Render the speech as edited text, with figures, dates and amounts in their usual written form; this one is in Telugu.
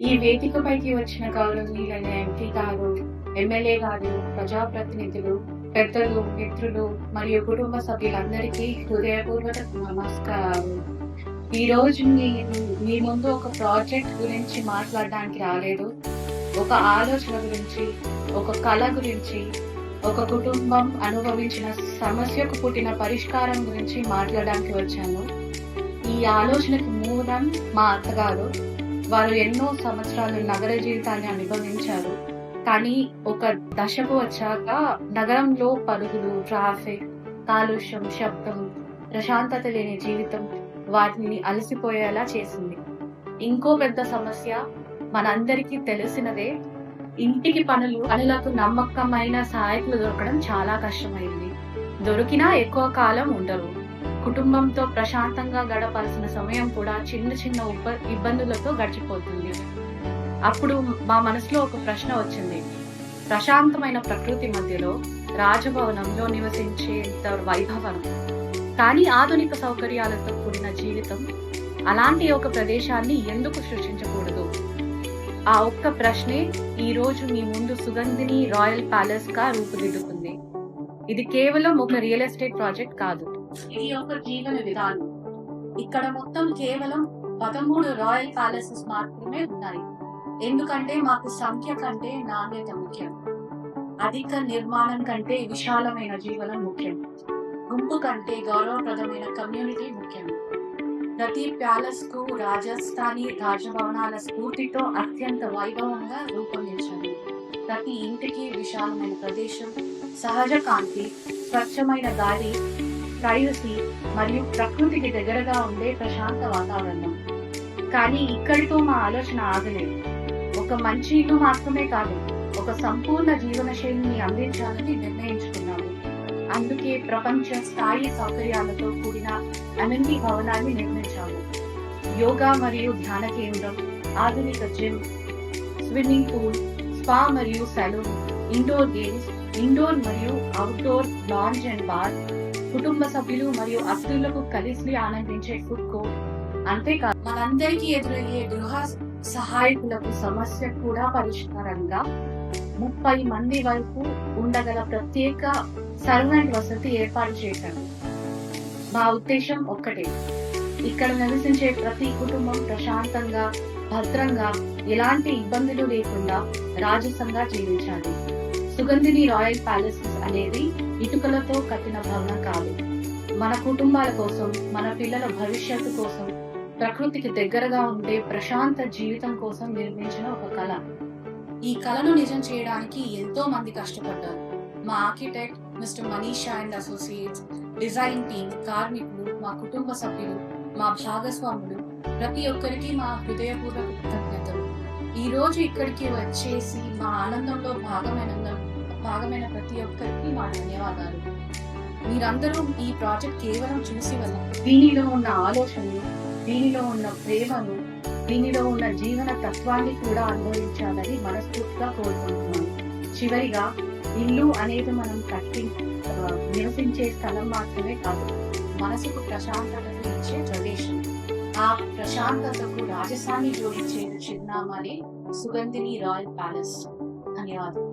ఈ వేదికపైకి వచ్చిన గౌరవనీయులైన ఎంపీ గారు, ఎమ్మెల్యే గారు, ప్రజాప్రతినిధులు, పెద్దలు, మిత్రులు మరియు కుటుంబ సభ్యులందరికీ హృదయపూర్వక నమస్కారాలు. ఈరోజు నేను మీ ముందు ఒక ప్రాజెక్ట్ గురించి మాట్లాడడానికి రాలేదు. ఒక ఆలోచన గురించి, ఒక కళ గురించి, ఒక కుటుంబం అనుభవించిన సమస్యకు పుట్టిన పరిష్కారం గురించి మాట్లాడడానికి వచ్చాను. ఈ ఆలోచనకు మూలం మా అత్తగారు. వారు ఎన్నో సంవత్సరాలు నగర జీవితాన్ని అనుభవించారు. కానీ ఒక దశకు వచ్చాక నగరంలో పరుగులు, ట్రాఫిక్, కాలుష్యం, శబ్దం, ప్రశాంతత లేని జీవితం వాటిని అలసిపోయేలా చేసింది. ఇంకో పెద్ద సమస్య మనందరికీ తెలిసినదే, ఇంటికి పనులకు నమ్మకమైన సహాయకులు దొరకడం చాలా కష్టమైంది. దొరికినా ఎక్కువ కాలం ఉండరు. కుటుంబంతో ప్రశాంతంగా గడపాల్సిన సమయం కూడా చిన్న చిన్న ఇబ్బందులతో గడిచిపోతుంది. అప్పుడు మా మనసులో ఒక ప్రశ్న వచ్చింది. ప్రశాంతమైన ప్రకృతి మధ్యలో రాజభవనంలో నివసించేంత వైభవం, కానీ ఆధునిక సౌకర్యాలతో కూడిన జీవితం, అలాంటి ఒక ప్రదేశాన్ని ఎందుకు సృష్టించకూడదు? ఆ ఒక్క ప్రశ్నే ఈ రోజు మీ ముందు సుగంధిని రాయల్ ప్యాలెస్ గా రూపుదిద్దుకుంది. ఇది కేవలం ఒక రియల్ ఎస్టేట్ ప్రాజెక్ట్ కాదు, ఇది ఒక జీవన విధానం. ఇక్కడ మొత్తం కేవలం 13 రాయల్ ప్యాలెసెస్ మాత్రమే ఉన్నాయి. ఎందుకంటే మాకు సంఖ్య కంటే నాణ్యత ముఖ్యం. అధిక నిర్మాణం కంటే విశాలమైన జీవనం ముఖ్యం. గుంపు కంటే గౌరవప్రదమైన కమ్యూనిటీ ముఖ్యం. ప్రతి ప్యాలెస్ కు రాజస్థానీ రాజభవనాల స్ఫూర్తితో అత్యంత వైభవంగా రూపొందించారు. ప్రతి ఇంటికి విశాలమైన ప్రదేశం, సహజ కాంతి, స్వచ్ఛమైన గాలి, ప్రైవసీ మరియు ప్రకృతికి దగ్గరగా ఉండే ప్రశాంత వాతావరణం. కానీ ఇక్కడితో మా ఆలోచన ఆగలేదు. ఒక మంచి ఇల్లు మాత్రమే కాదు, ఒక సంపూర్ణ జీవన శైలిని అందించాలని నిర్ణయించుకున్నాము. అందుకే ప్రపంచ స్థాయి సౌకర్యాలతో కూడిన అమెనిటీ భవనాన్ని నిర్మించాము. యోగా మరియు ధ్యాన కేంద్రం, ఆధునిక జిమ్, స్విమ్మింగ్ పూల్, స్పా మరియు సెలూన్, ఇండోర్ గేమ్స్, ఇండోర్ మరియు అవుట్డోర్ లాంజ్ అండ్ బార్, కుటుంబ సభ్యులు మరియు అతిథులకు కలిసి ఆనందించే ఫుడ్ కోర్ట్. అంతేకాదు మనందరికీ ఎదురయ్యే గృహ సహాయకులకు సమస్య కూడా పరిష్కారంగా 30 మంది వరకు ఉండగల ప్రత్యేక సర్వెంట్ వసతి ఏర్పాటు చేశారు. మా ఉద్దేశం ఒక్కటే, ఇక్కడ నివసించే ప్రతి కుటుంబం ప్రశాంతంగా, భద్రంగా, ఎలాంటి ఇబ్బందులు లేకుండా రాజసంగా జీవించాలి. సుగంధిని రాయల్ ప్యాలెసెస్ అనేది ఇటుకలతో కట్టిన భవనం కాదు. మన కుటుంబాల కోసం, మన పిల్లల భవిష్యత్తు కోసం, ప్రకృతికి దగ్గరగా ఉండే ప్రశాంత జీవితం కోసం నిర్మించిన ఒక కళ. ఈ కళను నిజం చేయడానికి ఎంతో మంది కష్టపడ్డారు. మా architect mister Manisha and associates, design team, కార్మికులు, మా కుటుంబ సభ్యులు, మా భాగస్వాములు, ప్రతి ఒక్కరికి మా హృదయపూర్వక కృతజ్ఞతలు. ఈ రోజు ఇక్కడికి వచ్చేసి మా ఆనందంలో భాగమైన ప్రతి ఒక్కరికి మా ధన్యవాదాలు. మీరందరూ ఈ ప్రాజెక్ట్ కేవలం చూసి వెళ్ళండి. దీనిలో ఉన్న ఆలోచనలు, దీనిలో ఉన్న ప్రేమను, దీనిలో ఉన్న జీవన తత్వాన్ని కూడా అనుభవించాలని మనస్ఫూర్తిగా కోరుకుంటున్నాను. చివరిగా, ఇల్లు అనేది మనం నివసించే స్థలం మాత్రమే కాదు, మనసుకు ప్రశాంతతను ఇచ్చే ప్రదేశం. ఆ ప్రశాంతతకు రాజస్థాన్ని జోడించే చిరునామానే సుగంధిని రాయల్ ప్యాలెస్. ధన్యవాదాలు.